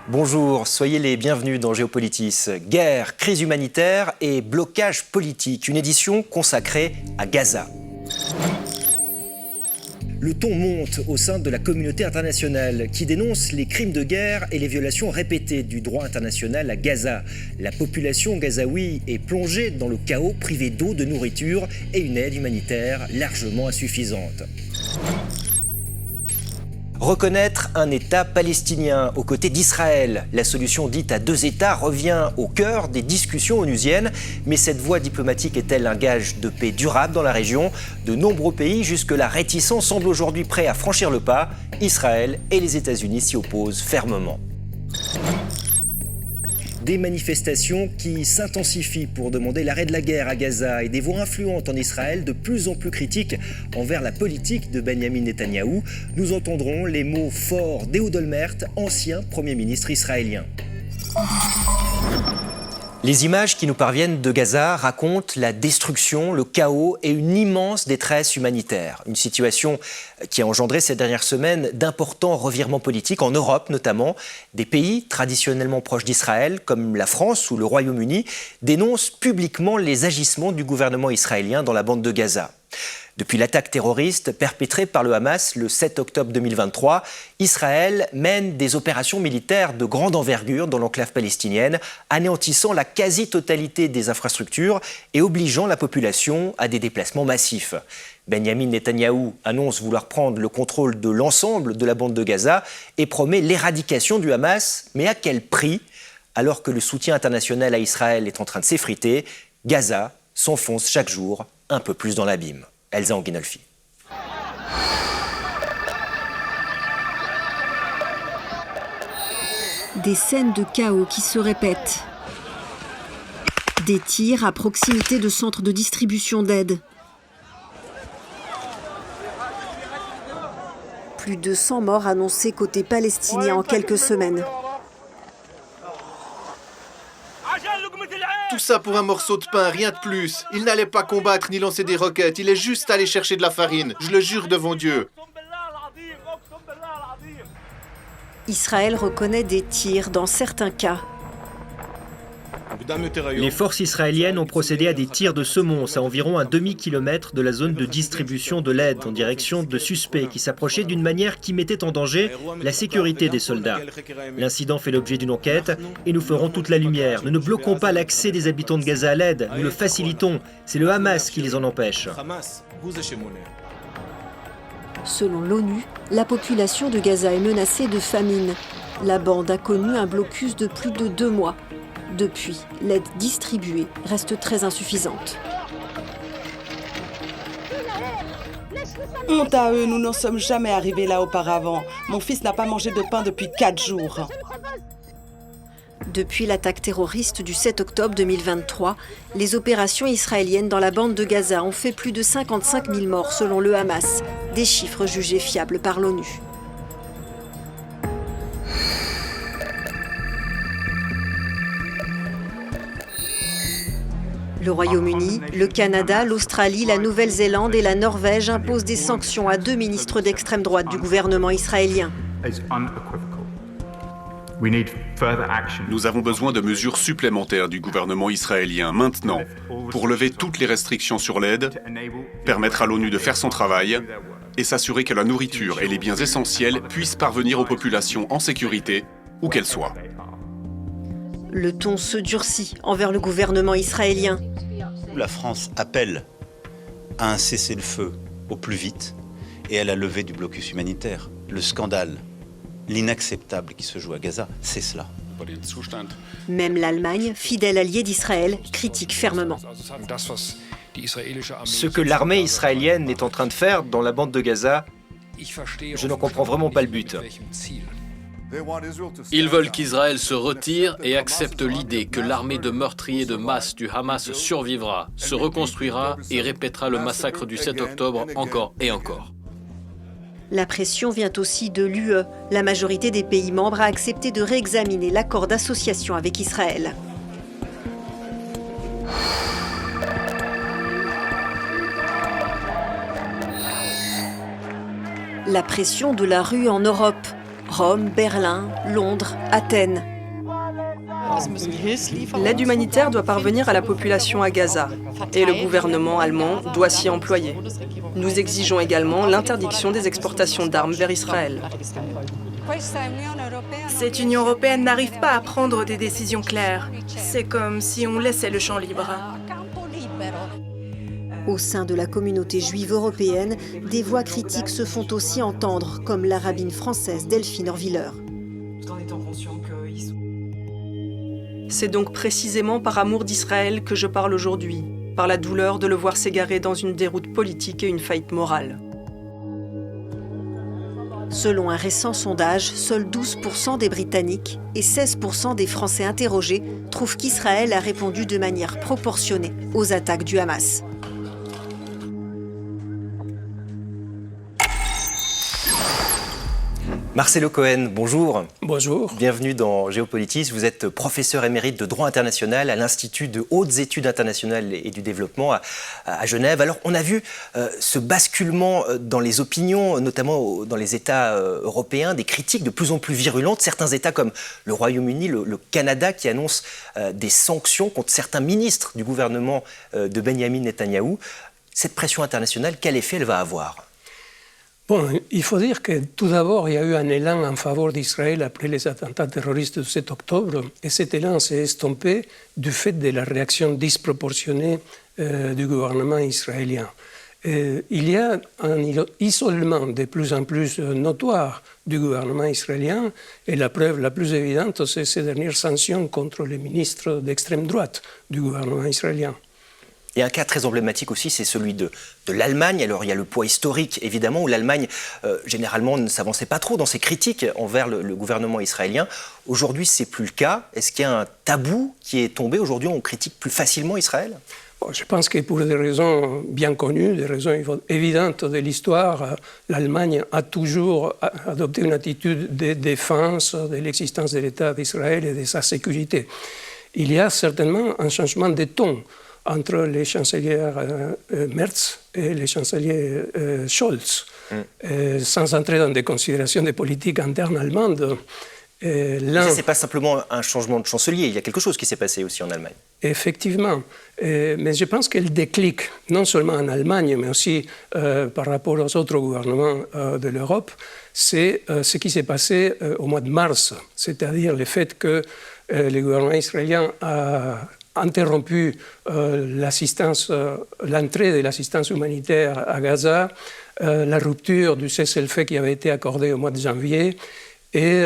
Bonjour, soyez les bienvenus dans Géopolitis. Guerre, crise humanitaire et blocage politique, une édition consacrée à Gaza. Le ton monte au sein de la communauté internationale qui dénonce les crimes de guerre et les violations répétées du droit international à Gaza. La population gazaoui est plongée dans le chaos, privée d'eau, de nourriture et une aide humanitaire largement insuffisante. Reconnaître un État palestinien aux côtés d'Israël. La solution dite à deux États revient au cœur des discussions onusiennes. Mais cette voie diplomatique est-elle un gage de paix durable dans la région? De nombreux pays jusque-là réticents semblent aujourd'hui prêts à franchir le pas. Israël et les États-Unis s'y opposent fermement. Des manifestations qui s'intensifient pour demander l'arrêt de la guerre à Gaza et des voix influentes en Israël de plus en plus critiques envers la politique de Benyamin Netanyahou. Nous entendrons les mots forts d'Ehud Olmert, ancien Premier ministre israélien. Les images qui nous parviennent de Gaza racontent la destruction, le chaos et une immense détresse humanitaire. Une situation qui a engendré ces dernières semaines d'importants revirements politiques, en Europe notamment. Des pays traditionnellement proches d'Israël, comme la France ou le Royaume-Uni, dénoncent publiquement les agissements du gouvernement israélien dans la bande de Gaza. Depuis l'attaque terroriste perpétrée par le Hamas le 7 octobre 2023, Israël mène des opérations militaires de grande envergure dans l'enclave palestinienne, anéantissant la quasi-totalité des infrastructures et obligeant la population à des déplacements massifs. Benyamin Netanyahou annonce vouloir prendre le contrôle de l'ensemble de la bande de Gaza et promet l'éradication du Hamas, mais à quel prix? Alors que le soutien international à Israël est en train de s'effriter, Gaza s'enfonce chaque jour un peu plus dans l'abîme. Elsa Anguinolfi. Des scènes de chaos qui se répètent. Des tirs à proximité de centres de distribution d'aide. Plus de 100 morts annoncés côté palestinien en quelques semaines. Tout ça pour un morceau de pain, rien de plus. Il n'allait pas combattre ni lancer des roquettes, il est juste allé chercher de la farine. Je le jure devant Dieu. Israël reconnaît des tirs dans certains cas. Les forces israéliennes ont procédé à des tirs de semonce à environ un demi-kilomètre de la zone de distribution de l'aide en direction de suspects qui s'approchaient d'une manière qui mettait en danger la sécurité des soldats. L'incident fait l'objet d'une enquête et nous ferons toute la lumière. Nous ne bloquons pas l'accès des habitants de Gaza à l'aide, nous le facilitons. C'est le Hamas qui les en empêche. Selon l'ONU, la population de Gaza est menacée de famine. La bande a connu un blocus de plus de 2 mois. Depuis, l'aide distribuée reste très insuffisante. Honte à eux, nous n'en sommes jamais arrivés là auparavant. Mon fils n'a pas mangé de pain depuis 4 jours. Depuis l'attaque terroriste du 7 octobre 2023, les opérations israéliennes dans la bande de Gaza ont fait plus de 55 000 morts selon le Hamas, des chiffres jugés fiables par l'ONU. Le Royaume-Uni, le Canada, l'Australie, la Nouvelle-Zélande et la Norvège imposent des sanctions à 2 ministres d'extrême droite du gouvernement israélien. Nous avons besoin de mesures supplémentaires du gouvernement israélien maintenant pour lever toutes les restrictions sur l'aide, permettre à l'ONU de faire son travail et s'assurer que la nourriture et les biens essentiels puissent parvenir aux populations en sécurité, où qu'elles soient. Le ton se durcit envers le gouvernement israélien. La France appelle à un cessez-le-feu au plus vite et à la levée du blocus humanitaire. Le scandale, l'inacceptable qui se joue à Gaza, c'est cela. Même l'Allemagne, fidèle alliée d'Israël, critique fermement. Ce que l'armée israélienne est en train de faire dans la bande de Gaza, je n'en comprends vraiment pas le but. Ils veulent qu'Israël se retire et accepte l'idée que l'armée de meurtriers de masse du Hamas survivra, se reconstruira et répétera le massacre du 7 octobre encore et encore. La pression vient aussi de l'UE. La majorité des pays membres a accepté de réexaminer l'accord d'association avec Israël. La pression de la rue en Europe. Rome, Berlin, Londres, Athènes. L'aide humanitaire doit parvenir à la population à Gaza et le gouvernement allemand doit s'y employer. Nous exigeons également l'interdiction des exportations d'armes vers Israël. Cette Union européenne n'arrive pas à prendre des décisions claires. C'est comme si on laissait le champ libre. Au sein de la communauté juive européenne, des voix critiques se font aussi entendre, comme la rabbine française Delphine Orviller. C'est donc précisément par amour d'Israël que je parle aujourd'hui, par la douleur de le voir s'égarer dans une déroute politique et une faillite morale. Selon un récent sondage, seuls 12% des Britanniques et 16% des Français interrogés trouvent qu'Israël a répondu de manière proportionnée aux attaques du Hamas. Marcelo Cohen, bonjour. Bonjour. Bienvenue dans Géopolitis. Vous êtes professeur émérite de droit international à l'Institut de hautes études internationales et du développement à Genève. Alors, on a vu ce basculement dans les opinions, notamment dans les États européens, des critiques de plus en plus virulentes. Certains États comme le Royaume-Uni, le Canada, qui annoncent des sanctions contre certains ministres du gouvernement de Benjamin Netanyahou. Cette pression internationale, quel effet elle va avoir ? Bon, il faut dire que tout d'abord, il y a eu un élan en faveur d'Israël après les attentats terroristes du 7 octobre. Et cet élan s'est estompé du fait de la réaction disproportionnée du gouvernement israélien. Il y a un isolement de plus en plus notoire du gouvernement israélien. Et la preuve la plus évidente, c'est ces dernières sanctions contre les ministres d'extrême droite du gouvernement israélien. Et un cas très emblématique aussi, c'est celui de l'Allemagne. Alors il y a le poids historique, évidemment, où l'Allemagne, généralement, ne s'avançait pas trop dans ses critiques envers le gouvernement israélien. Aujourd'hui, ce n'est plus le cas. Est-ce qu'il y a un tabou qui est tombé ? Aujourd'hui, on critique plus facilement Israël ? Bon, je pense que pour des raisons bien connues, des raisons évidentes de l'histoire, l'Allemagne a toujours adopté une attitude de défense de l'existence de l'État d'Israël et de sa sécurité. Il y a certainement un changement de ton entre les chanceliers Merz et les chanceliers Scholz. Sans entrer dans des considérations de politique interne allemande. Ça, ce n'est pas simplement un changement de chancelier, il y a quelque chose qui s'est passé aussi en Allemagne. Effectivement, mais je pense que le déclic, non seulement en Allemagne, mais aussi par rapport aux autres gouvernements de l'Europe, c'est ce qui s'est passé au mois de mars, c'est-à-dire le fait que le gouvernement israélien a interrompu l'entrée de l'assistance humanitaire à Gaza, la rupture du cessez-le-feu qui avait été accordé au mois de janvier et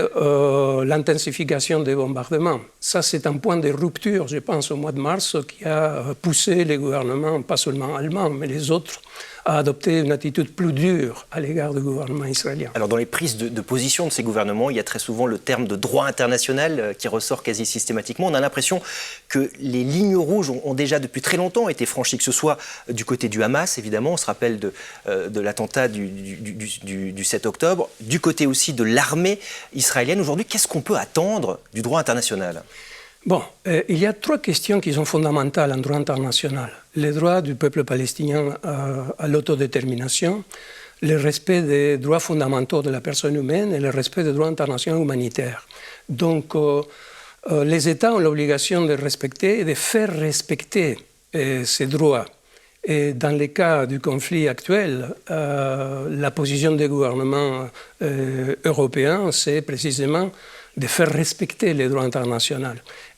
l'intensification des bombardements. Ça, c'est un point de rupture, je pense, au mois de mars qui a poussé les gouvernements, pas seulement allemands, mais les autres, à adopter une attitude plus dure à l'égard du gouvernement israélien. Alors dans les prises de position de ces gouvernements, il y a très souvent le terme de droit international qui ressort quasi systématiquement. On a l'impression que les lignes rouges ont déjà depuis très longtemps été franchies, que ce soit du côté du Hamas, évidemment, on se rappelle de l'attentat du 7 octobre, du côté aussi de l'armée israélienne. Aujourd'hui, qu'est-ce qu'on peut attendre du droit international ? Bon, il y a trois questions qui sont fondamentales en droit international. Le droit du peuple palestinien à l'autodétermination, le respect des droits fondamentaux de la personne humaine et le respect des droits internationaux humanitaires. Donc, les États ont l'obligation de respecter et de faire respecter ces droits. Et dans le cas du conflit actuel, la position des gouvernements européens, c'est précisément de faire respecter les droits internationaux.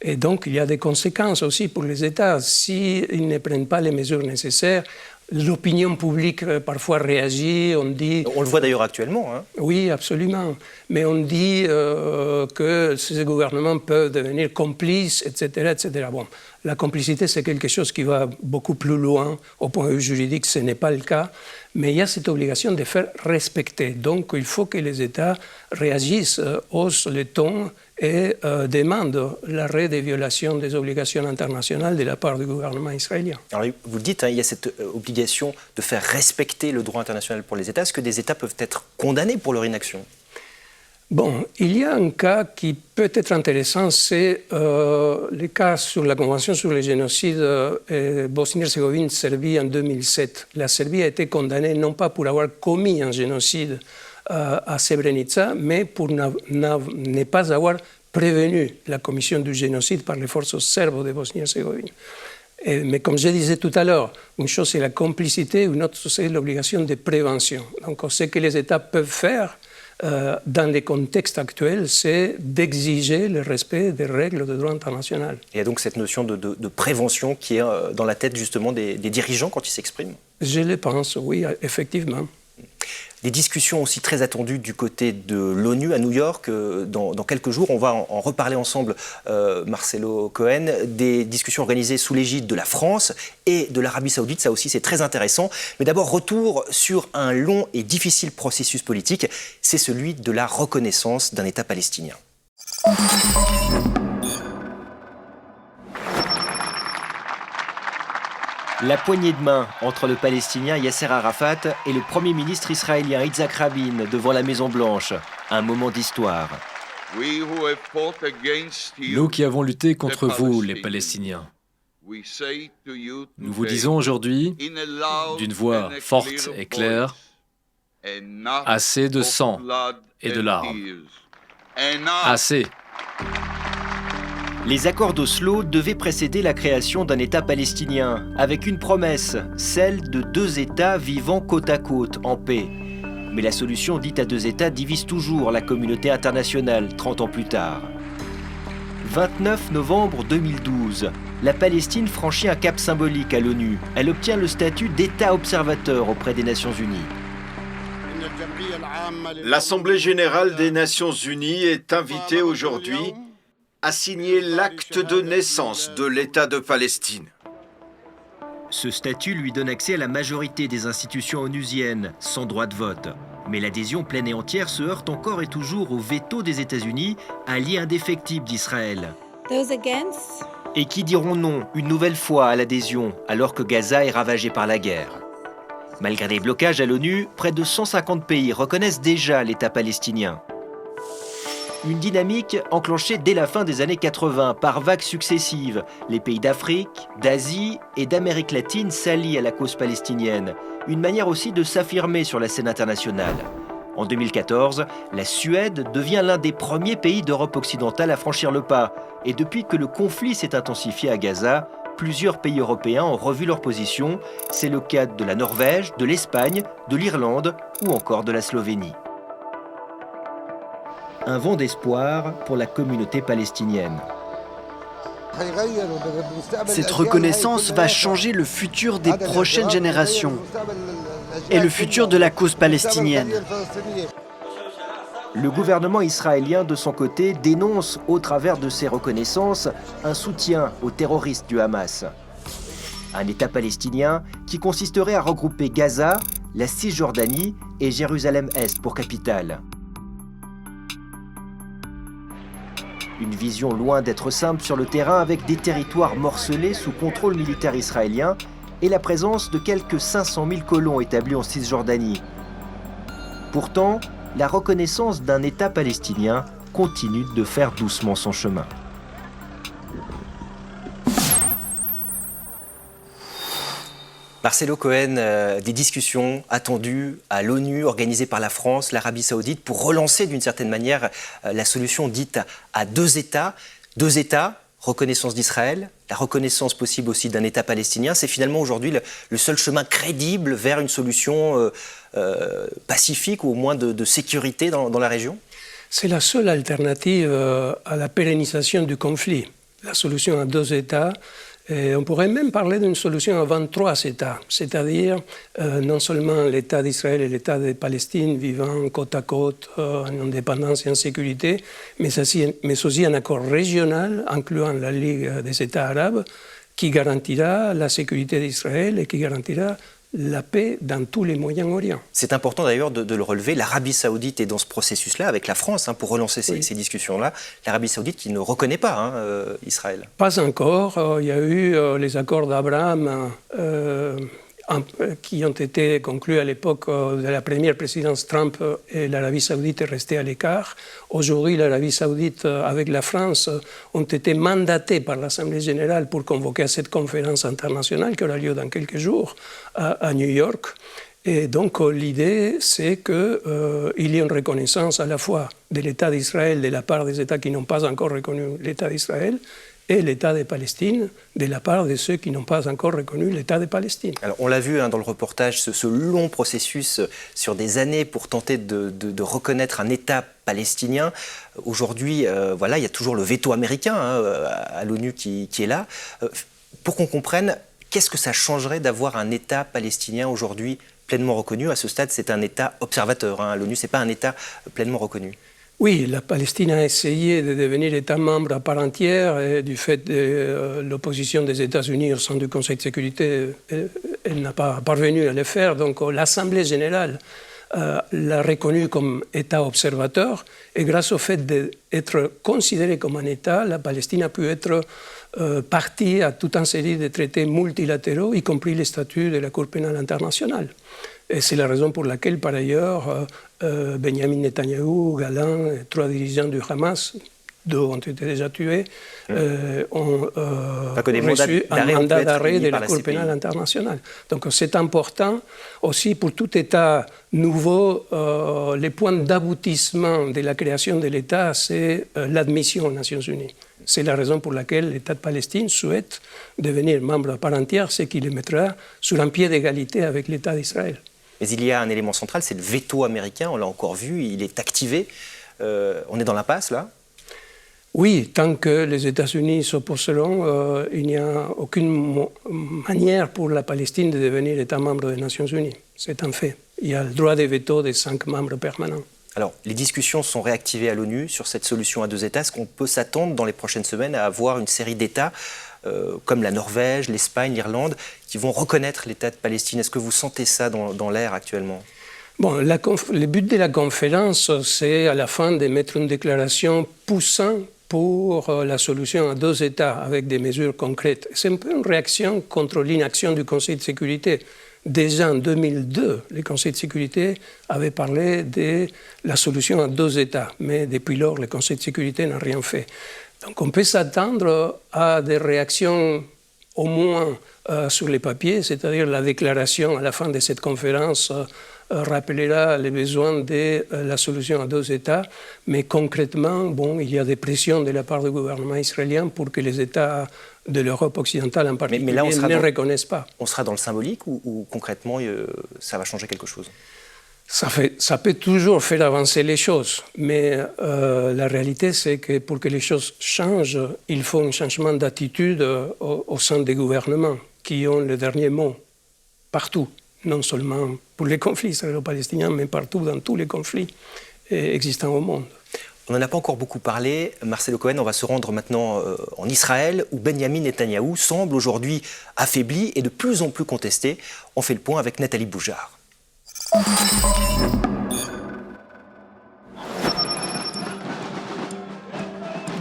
Et donc, il y a des conséquences aussi pour les États. S'ils ne prennent pas les mesures nécessaires, l'opinion publique parfois réagit, on dit... On le voit d'ailleurs actuellement. Hein. Oui, absolument. Mais on dit que ces gouvernements peuvent devenir complices, etc., etc. Bon, la complicité, c'est quelque chose qui va beaucoup plus loin. Au point de vue juridique, ce n'est pas le cas. Mais il y a cette obligation de faire respecter. Donc, il faut que les États réagissent, haussent le ton et demandent l'arrêt des violations des obligations internationales de la part du gouvernement israélien. Alors, vous le dites, il y a cette obligation de faire respecter le droit international pour les États. Est-ce que des États peuvent être condamnés pour leur inaction ? Bon, il y a un cas qui peut être intéressant, c'est le cas sur la Convention sur le génocide Bosnie-Herzégovine-Serbie en 2007. La Serbie a été condamnée non pas pour avoir commis un génocide à Srebrenica, mais pour ne pas avoir prévenu la commission du génocide par les forces serbes de Bosnie-Herzégovine. Mais comme je disais tout à l'heure, une chose c'est la complicité, une autre c'est l'obligation de prévention. Donc ce que les États peuvent faire dans les contextes actuels, c'est d'exiger le respect des règles de droit international. Il y a donc cette notion de prévention qui est dans la tête justement des dirigeants quand ils s'expriment. Je le pense, oui, effectivement. Des discussions aussi très attendues du côté de l'ONU à New York dans quelques jours. On va en reparler ensemble, Marcelo Cohen. Des discussions organisées sous l'égide de la France et de l'Arabie Saoudite. Ça aussi, c'est très intéressant. Mais d'abord, retour sur un long et difficile processus politique. C'est celui de la reconnaissance d'un État palestinien. La poignée de main entre le Palestinien Yasser Arafat et le Premier ministre israélien Yitzhak Rabin devant la Maison-Blanche. Un moment d'histoire. Nous qui avons lutté contre vous, les Palestiniens, nous vous disons aujourd'hui, d'une voix forte et claire, assez de sang et de larmes. Assez. Les accords d'Oslo devaient précéder la création d'un État palestinien, avec une promesse, celle de 2 États vivant côte à côte, en paix. Mais la solution dite à 2 États divise toujours la communauté internationale, 30 ans plus tard. 29 novembre 2012, la Palestine franchit un cap symbolique à l'ONU. Elle obtient le statut d'État observateur auprès des Nations Unies. L'Assemblée générale des Nations Unies est invitée aujourd'hui à signer l'acte de naissance de l'État de Palestine. Ce statut lui donne accès à la majorité des institutions onusiennes, sans droit de vote. Mais l'adhésion pleine et entière se heurte encore et toujours au veto des États-Unis, allié indéfectible d'Israël. Et qui diront non une nouvelle fois à l'adhésion, alors que Gaza est ravagé par la guerre. Malgré des blocages à l'ONU, près de 150 pays reconnaissent déjà l'État palestinien. Une dynamique enclenchée dès la fin des années 80 par vagues successives. Les pays d'Afrique, d'Asie et d'Amérique latine s'allient à la cause palestinienne. Une manière aussi de s'affirmer sur la scène internationale. En 2014, la Suède devient l'un des premiers pays d'Europe occidentale à franchir le pas. Et depuis que le conflit s'est intensifié à Gaza, plusieurs pays européens ont revu leur position. C'est le cas de la Norvège, de l'Espagne, de l'Irlande ou encore de la Slovénie. Un vent d'espoir pour la communauté palestinienne. Cette reconnaissance va changer le futur des prochaines générations et le futur de la cause palestinienne. Le gouvernement israélien, de son côté, dénonce, au travers de ces reconnaissances, un soutien aux terroristes du Hamas. Un État palestinien qui consisterait à regrouper Gaza, la Cisjordanie et Jérusalem-Est pour capitale. Une vision loin d'être simple sur le terrain, avec des territoires morcelés sous contrôle militaire israélien et la présence de quelques 500 000 colons établis en Cisjordanie. Pourtant, la reconnaissance d'un État palestinien continue de faire doucement son chemin. Marcelo Cohen, des discussions attendues à l'ONU, organisées par la France, l'Arabie Saoudite, pour relancer d'une certaine manière la solution dite à 2 États. 2 États, reconnaissance d'Israël, la reconnaissance possible aussi d'un État palestinien. C'est finalement aujourd'hui le seul chemin crédible vers une solution pacifique ou au moins de sécurité dans la région? C'est la seule alternative à la pérennisation du conflit. La solution à 2 États. Et on pourrait même parler d'une solution à 23 États, c'est-à-dire non seulement l'État d'Israël et l'État de Palestine vivant côte à côte en indépendance et en sécurité, mais aussi un accord régional incluant la Ligue des États arabes qui garantira la sécurité d'Israël et qui garantira la paix dans tous les Moyen-Orient. C'est important d'ailleurs de le relever. L'Arabie Saoudite est dans ce processus-là avec la France pour relancer ces discussions-là. L'Arabie Saoudite qui ne reconnaît pas Israël. Pas encore. Il y a eu les accords d'Abraham qui ont été conclus à l'époque de la première présidence Trump et l'Arabie Saoudite est restée à l'écart. Aujourd'hui, l'Arabie Saoudite avec la France ont été mandatés par l'Assemblée générale pour convoquer cette conférence internationale qui aura lieu dans quelques jours à New York. Et donc l'idée, c'est qu'il y ait une reconnaissance à la fois de l'État d'Israël de la part des États qui n'ont pas encore reconnu l'État d'Israël et l'État de Palestine de la part de ceux qui n'ont pas encore reconnu l'État de Palestine. Alors, on l'a vu dans le reportage, ce long processus sur des années pour tenter de reconnaître un État palestinien. Aujourd'hui, voilà, il y a toujours le veto américain à l'ONU qui est là. Pour qu'on comprenne, qu'est-ce que ça changerait d'avoir un État palestinien aujourd'hui pleinement reconnu? À ce stade, c'est un État observateur. L'ONU, ce n'est pas un État pleinement reconnu. Oui, la Palestine a essayé de devenir État membre à part entière et du fait de l'opposition des États-Unis au sein du Conseil de sécurité, elle n'a pas parvenu à le faire. Donc l'Assemblée générale l'a reconnu comme État observateur et grâce au fait d'être considéré comme un État, la Palestine a pu être partie à toute une série de traités multilatéraux, y compris les statuts de la Cour pénale internationale. Et c'est la raison pour laquelle, par ailleurs, Benjamin Netanyahou, Galan, 3 dirigeants du Hamas, 2 ont été déjà tués, ont reçu un mandat d'arrêt de la Cour pénale internationale. Donc c'est important aussi pour tout État nouveau, les points d'aboutissement de la création de l'État, c'est l'admission aux Nations Unies. C'est la raison pour laquelle l'État de Palestine souhaite devenir membre à part entière, ce qui le mettra sur un pied d'égalité avec l'État d'Israël. Mais il y a un élément central, c'est le veto américain, on l'a encore vu, il est activé. On est dans l'impasse, là? Oui, tant que les États-Unis s'opposeront, il n'y a aucune manière pour la Palestine de devenir État membre des Nations Unies. C'est un fait. Il y a le droit de veto des 5 membres permanents. Alors, les discussions sont réactivées à l'ONU sur cette solution à 2 États. Est-ce qu'on peut s'attendre dans les prochaines semaines à avoir une série d'États comme la Norvège, l'Espagne, l'Irlande, qui vont reconnaître l'État de Palestine? Est-ce que vous sentez ça dans l'air actuellement? Bon, le but de la conférence, c'est à la fin de mettre une déclaration poussant pour la solution à 2 États avec des mesures concrètes. C'est un peu une réaction contre l'inaction du Conseil de sécurité. Déjà en 2002, le Conseil de sécurité avait parlé de la solution à 2 États, mais depuis lors, le Conseil de sécurité n'a rien fait. Donc on peut s'attendre à des réactions au moins sur les papiers, c'est-à-dire la déclaration à la fin de cette conférence rappellera les besoins de la solution à 2 États, mais concrètement, bon, il y a des pressions de la part du gouvernement israélien pour que les États de l'Europe occidentale en particulier mais là, ne reconnaissent pas. On sera dans le symbolique ou concrètement ça va changer quelque chose? Ça peut toujours faire avancer les choses, mais la réalité, c'est que pour que les choses changent, il faut un changement d'attitude au sein des gouvernements qui ont le dernier mot partout, non seulement pour les conflits israélo-palestiniens, mais partout dans tous les conflits existants au monde. On n'en a pas encore beaucoup parlé. Marcelo Cohen, on va se rendre maintenant en Israël, où Benjamin Netanyahou semble aujourd'hui affaibli et de plus en plus contesté. On fait le point avec Nathalie Boujard.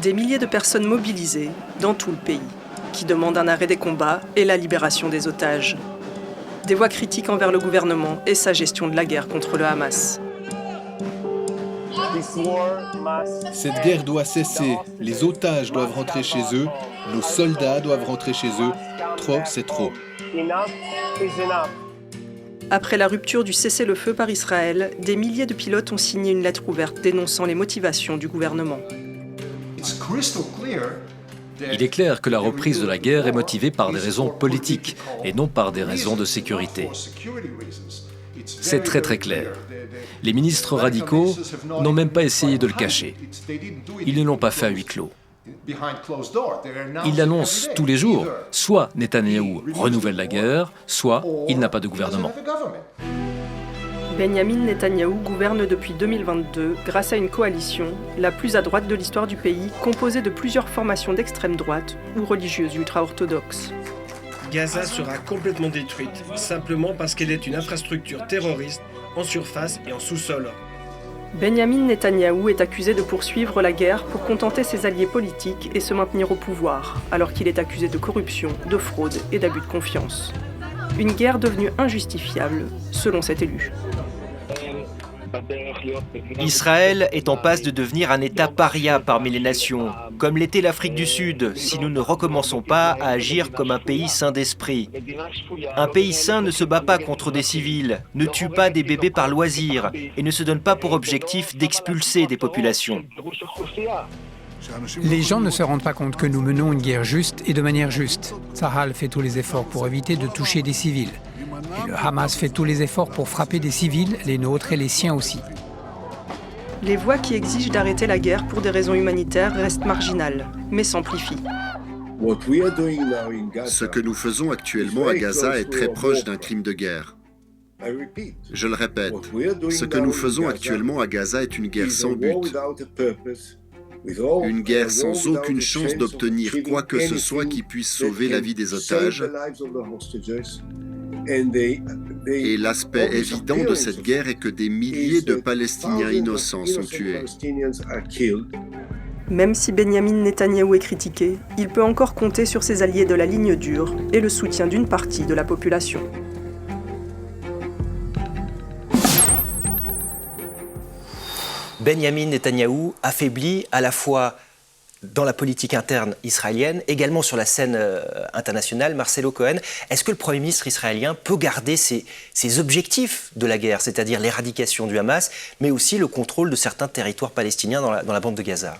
Des milliers de personnes mobilisées dans tout le pays, qui demandent un arrêt des combats et la libération des otages. Des voix critiques envers le gouvernement et sa gestion de la guerre contre le Hamas. Cette guerre doit cesser. Les otages doivent rentrer chez eux. Nos soldats doivent rentrer chez eux. Trop, c'est trop. Après la rupture du cessez-le-feu par Israël, des milliers de pilotes ont signé une lettre ouverte dénonçant les motivations du gouvernement. Il est clair que la reprise de la guerre est motivée par des raisons politiques et non par des raisons de sécurité. C'est très très clair. Les ministres radicaux n'ont même pas essayé de le cacher. Ils ne l'ont pas fait à huis clos. Ils annoncent tous les jours, soit Netanyahou renouvelle la guerre, soit il n'a pas de gouvernement. Benjamin Netanyahou gouverne depuis 2022 grâce à une coalition, la plus à droite de l'histoire du pays, composée de plusieurs formations d'extrême droite ou religieuses ultra-orthodoxes. Gaza sera complètement détruite, simplement parce qu'elle est une infrastructure terroriste en surface et en sous-sol. Benjamin Netanyahou est accusé de poursuivre la guerre pour contenter ses alliés politiques et se maintenir au pouvoir, alors qu'il est accusé de corruption, de fraude et d'abus de confiance. Une guerre devenue injustifiable, selon cet élu. Israël est en passe de devenir un État paria parmi les nations, comme l'était l'Afrique du Sud, si nous ne recommençons pas à agir comme un pays sain d'esprit. Un pays sain ne se bat pas contre des civils, ne tue pas des bébés par loisir et ne se donne pas pour objectif d'expulser des populations. Les gens ne se rendent pas compte que nous menons une guerre juste et de manière juste. Tsahal fait tous les efforts pour éviter de toucher des civils. Et le Hamas fait tous les efforts pour frapper des civils, les nôtres et les siens aussi. Les voix qui exigent d'arrêter la guerre pour des raisons humanitaires restent marginales, mais s'amplifient. Ce que nous faisons actuellement à Gaza est très proche d'un crime de guerre. Je le répète, ce que nous faisons actuellement à Gaza est une guerre sans but. Une guerre sans aucune chance d'obtenir quoi que ce soit qui puisse sauver la vie des otages. Et l'aspect évident de cette guerre est que des milliers de Palestiniens innocents sont tués. Même si Benyamin Netanyahou est critiqué, il peut encore compter sur ses alliés de la ligne dure et le soutien d'une partie de la population. Benyamin Netanyahou affaibli à la fois dans la politique interne israélienne, également sur la scène internationale. Marcelo Cohen, est-ce que le Premier ministre israélien peut garder ses objectifs de la guerre, c'est-à-dire l'éradication du Hamas, mais aussi le contrôle de certains territoires palestiniens dans la bande de Gaza?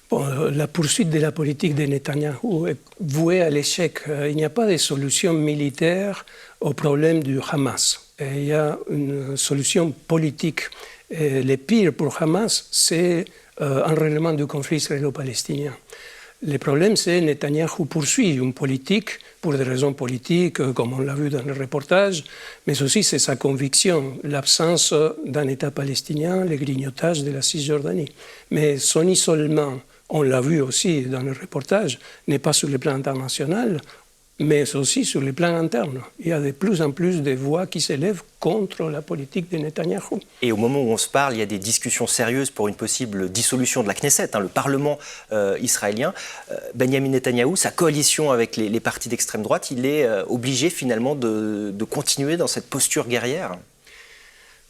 Bon, la poursuite de la politique de Netanyahou est vouée à l'échec. Il n'y a pas de solution militaire au problème du Hamas. Et il y a une solution politique. Et le pire pour Hamas, c'est un règlement du conflit israélo-palestinien. Le problème, c'est que Netanyahou poursuit une politique pour des raisons politiques, comme on l'a vu dans le reportage, mais aussi c'est sa conviction, l'absence d'un État palestinien, le grignotage de la Cisjordanie. Mais son isolement, on l'a vu aussi dans le reportage, n'est pas sur le plan international, mais aussi sur le plan interne. Il y a de plus en plus de voix qui s'élèvent contre la politique de Netanyahou. Et au moment où on se parle, il y a des discussions sérieuses pour une possible dissolution de la Knesset, le Parlement israélien. Benyamin Netanyahou, sa coalition avec les partis d'extrême droite, il est obligé finalement de continuer dans cette posture guerrière.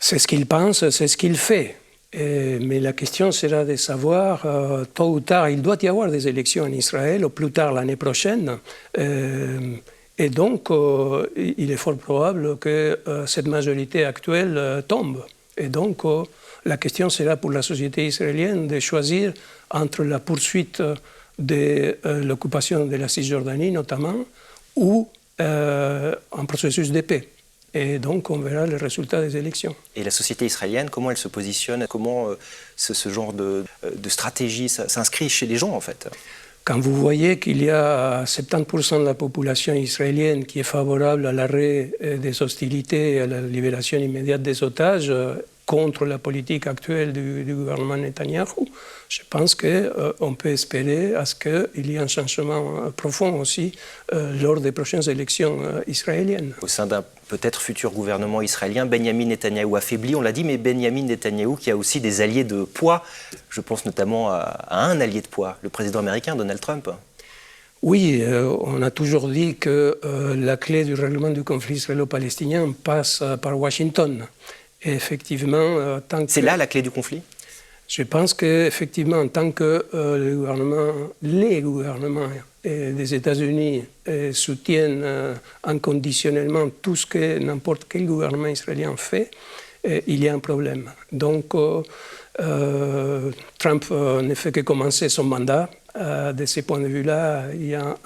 C'est ce qu'il pense, c'est ce qu'il fait. Mais la question sera de savoir, tôt ou tard, il doit y avoir des élections en Israël, au plus tard l'année prochaine. Et donc, il est fort probable que cette majorité actuelle tombe. Et donc, la question sera pour la société israélienne de choisir entre la poursuite de l'occupation de la Cisjordanie, notamment, ou un processus de paix. Et donc, on verra le résultat des élections. Et la société israélienne, comment elle se positionne? Comment ce genre de stratégie s'inscrit chez les gens, en fait? Quand vous voyez qu'il y a 70% de la population israélienne qui est favorable à l'arrêt des hostilités et à la libération immédiate des otages contre la politique actuelle du gouvernement Netanyahou, je pense qu'on peut espérer à ce qu'il y ait un changement profond aussi lors des prochaines élections israéliennes. Au sein d'un peut-être futur gouvernement israélien, Benyamin Netanyahou affaibli, on l'a dit, mais Benyamin Netanyahou qui a aussi des alliés de poids. Je pense notamment à un allié de poids, le président américain Donald Trump. Oui, on a toujours dit que la clé du règlement du conflit israélo-palestinien passe par Washington. Et effectivement, tant que... C'est là la clé du conflit? Je pense qu'effectivement, tant que les gouvernements des États-Unis soutiennent inconditionnellement tout ce que n'importe quel gouvernement israélien fait, il y a un problème. Donc, Trump ne fait que commencer son mandat. De ce point de vue-là, il y a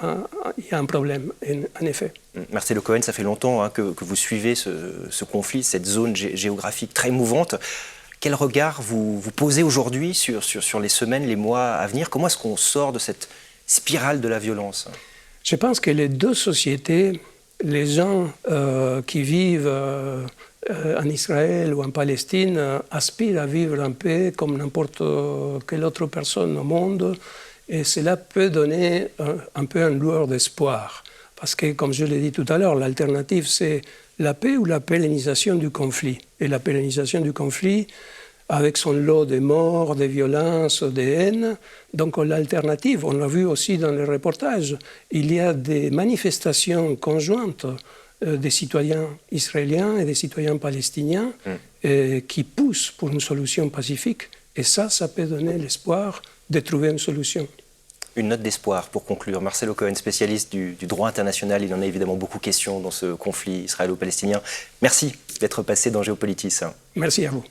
un problème, en effet. Marcelo Cohen, ça fait longtemps que vous suivez ce conflit, cette zone géographique très mouvante. Quel regard vous posez aujourd'hui sur les semaines, les mois à venir? Comment est-ce qu'on sort de cette spirale de la violence? Je pense que les deux sociétés, les gens qui vivent en Israël ou en Palestine, aspirent à vivre en paix comme n'importe quelle autre personne au monde. Et cela peut donner un peu une lueur d'espoir. Parce que, comme je l'ai dit tout à l'heure, l'alternative, c'est la paix ou la pérennisation du conflit. Et la pérennisation du conflit, avec son lot de morts, de violences, de haine. Donc l'alternative, on l'a vu aussi dans le reportage, il y a des manifestations conjointes des citoyens israéliens et des citoyens palestiniens qui poussent pour une solution pacifique. Et ça peut donner l'espoir de trouver une solution. Une note d'espoir pour conclure. Marcelo Cohen, spécialiste du droit international, il en a évidemment beaucoup question dans ce conflit israélo-palestinien. Merci d'être passé dans Géopolitis. Merci à vous.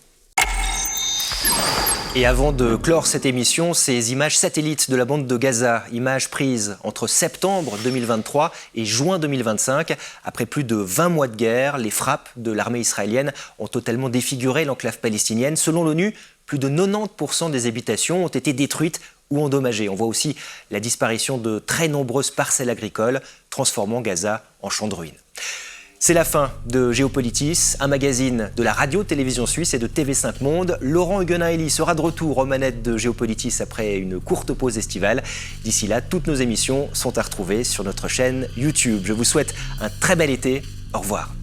Et avant de clore cette émission, ces images satellites de la bande de Gaza, images prises entre septembre 2023 et juin 2025. Après plus de 20 mois de guerre, les frappes de l'armée israélienne ont totalement défiguré l'enclave palestinienne. Selon l'ONU, plus de 90% des habitations ont été détruites ou endommagées. On voit aussi la disparition de très nombreuses parcelles agricoles, transformant Gaza en champ de ruines. C'est la fin de Géopolitis, un magazine de la radio-télévision suisse et de TV5 Monde. Laurent Huguenin-Héli sera de retour aux manettes de Géopolitis après une courte pause estivale. D'ici là, toutes nos émissions sont à retrouver sur notre chaîne YouTube. Je vous souhaite un très bel été. Au revoir.